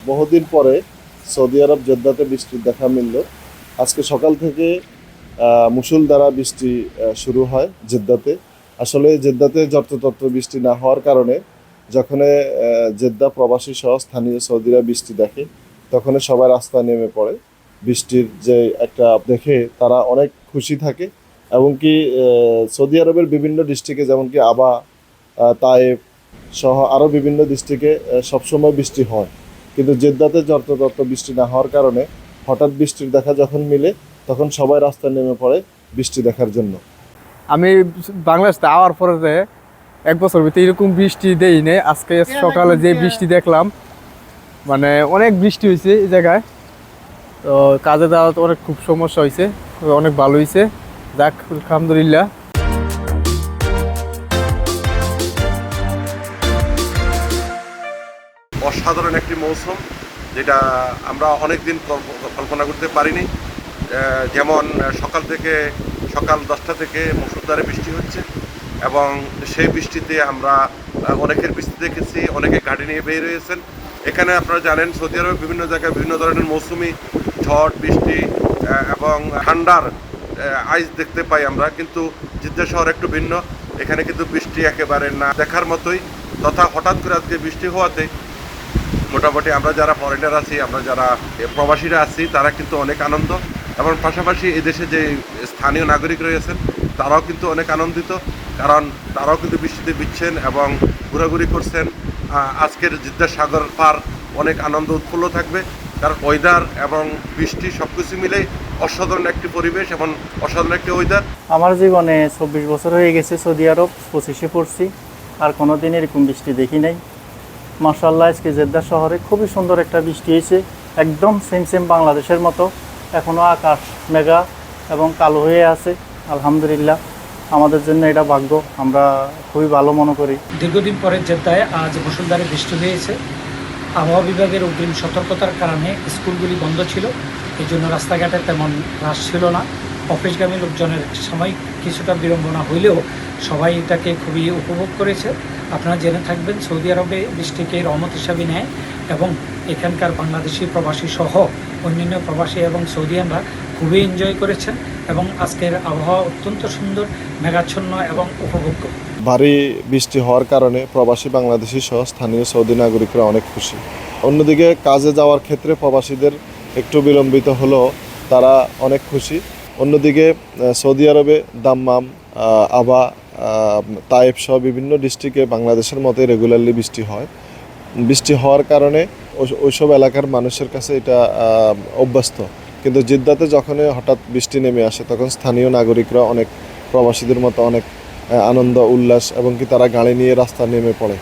বহুদিন পরে সৌদি আরব জেদ্দাতে বৃষ্টির দেখা মিলল। আজকে সকাল থেকে মুষলধারা বৃষ্টি শুরু হয় জেদ্দাতে। আসলে জেদ্দাতে যত্রতত্র বৃষ্টি না হওয়ার কারণে যখন জেদ্দা প্রবাসী সহ স্থানীয় সৌদিরা বৃষ্টি দেখে তখন সবাই রাস্তায় নেমে পড়ে। বৃষ্টির যে একটা দেখে তারা অনেক খুশি থাকে এবং কি সৌদি আরবের বিভিন্ন ডিস্ট্রিক্টে যেমন কি আবা, তায়েফ সহ আরও বিভিন্ন ডিস্ট্রিক্টে সবসময় বৃষ্টি হয়, কিন্তু জেদ্দাতে যত্রতত্র বৃষ্টি না হওয়ার কারণে হঠাৎ বৃষ্টির দেখা যখন মিলে তখন সবাই রাস্তায় নেমে পড়ে বৃষ্টি দেখার জন্য। আমি বাংলাদেশে আওয়ার পরে 1 বছর ভিতরে এরকম বৃষ্টি দেই নাই। আজকে সকালে যে বৃষ্টি দেখলাম, মানে অনেক বৃষ্টি হয়েছে এই জায়গায়। তো কাজে যাওয়া তো অনেক খুব সমস্যা হয়েছে, অনেক ভালো হয়েছে। যাক, আলহামদুলিল্লাহ। অসাধারণ একটি মৌসুম, যেটা আমরা অনেক দিন কল্পনা করতে পারিনি। যেমন সকাল 10টা থেকে মুষলধারে বৃষ্টি হচ্ছে এবং সেই বৃষ্টিতে আমরা অনেকের বৃষ্টি দেখেছি, অনেকে গাড়ি নিয়ে বের হয়েছেন। এখানে আপনারা জানেন সৌদি আরবে বিভিন্ন জায়গায় বিভিন্ন ধরনের মৌসুমি ঝড় বৃষ্টি এবং ঠান্ডার আইস দেখতে পাই আমরা, কিন্তু জিদ্দা শহর একটু ভিন্ন। এখানে কিন্তু বৃষ্টি একেবারে না দেখার মতোই, তথা হঠাৎ করে আজকে বৃষ্টি হওয়াতে মোটামুটি আমরা যারা ফরেনার আছি, আমরা যারা প্রবাসীরা আছি, তারা কিন্তু অনেক আনন্দ, এবং পাশাপাশি এদেশে যে স্থানীয় নাগরিক রয়েছেন তারাও কিন্তু অনেক আনন্দিত, কারণ তারাও কিন্তু বৃষ্টিতে ভিজছেন এবং ঘোরাঘুরি করছেন। আজকের জিদ্দা সাগর পার অনেক আনন্দ উৎফুল্ল থাকবে, কারণ ওয়েদার এবং বৃষ্টি সব কিছু মিলেই অসাধারণ একটি পরিবেশ এবং অসাধারণ একটি ওয়েদার। আমার জীবনে 24 বছর হয়ে গেছে সৌদি আরব, 25-এ পড়ছি, আর কোনোদিন এরকম বৃষ্টি দেখি নাই। মাশাআল্লাহ, আজকে জেদ্দা শহরে খুবই সুন্দর একটা বৃষ্টি হয়েছে, একদম সেম বাংলাদেশের মতো। এখনও আকাশ মেঘা এবং কালো হয়ে আছে। আলহামদুলিল্লাহ, আমাদের জন্য এটা ভাগ্য, আমরা খুবই ভালো মনে করি। দীর্ঘদিন পরে জেদ্দায় আজ মুষলধারে বৃষ্টি হয়েছে। আবহাওয়া বিভাগের অগ্রিম সতর্কতার কারণে স্কুলগুলি বন্ধ ছিল, এই জন্য রাস্তাঘাটে তেমন রাশ ছিল না। অফিসগামী লোকজনের সাময়িক কিছুটা বিড়ম্বনা হইলেও সবাই এটাকে খুবই উপভোগ করেছে। আপনারা জেনে থাকবেন, সৌদি আরবে বৃষ্টিকে রহমত হিসাবে নেয় এবং এখানকার বাংলাদেশি প্রবাসী সহ অন্যান্য প্রবাসী এবং সৌদিয়ানরা খুবই এনজয় করেছেন এবং আজকের আবহাওয়া অত্যন্ত সুন্দর, মেঘাচ্ছন্ন এবং উপভোগ্য। ভারী বৃষ্টি হওয়ার কারণে প্রবাসী বাংলাদেশি সহ স্থানীয় সৌদি নাগরিকরা অনেক খুশি। অন্যদিকে কাজে যাওয়ার ক্ষেত্রে প্রবাসীদের একটু বিলম্বিত হলেও তারা অনেক খুশি। অন্যদিকে সৌদি আরবে দাম্মাম, আবা, তায়েফ সহ বিভিন্ন ডিস্ট্রিক্টে বাংলাদেশের মতোই রেগুলারলি বৃষ্টি হয়। বৃষ্টি হওয়ার কারণে ওইসব এলাকার মানুষের কাছে এটা অভ্যস্ত, কিন্তু জেদ্দাতে যখন হঠাৎ বৃষ্টি নেমে আসে তখন স্থানীয় নাগরিকরা অনেক প্রবাসীদের মতো অনেক আনন্দ উল্লাস এবং কি তারা গাড়ি নিয়ে রাস্তা নেমে পড়ে।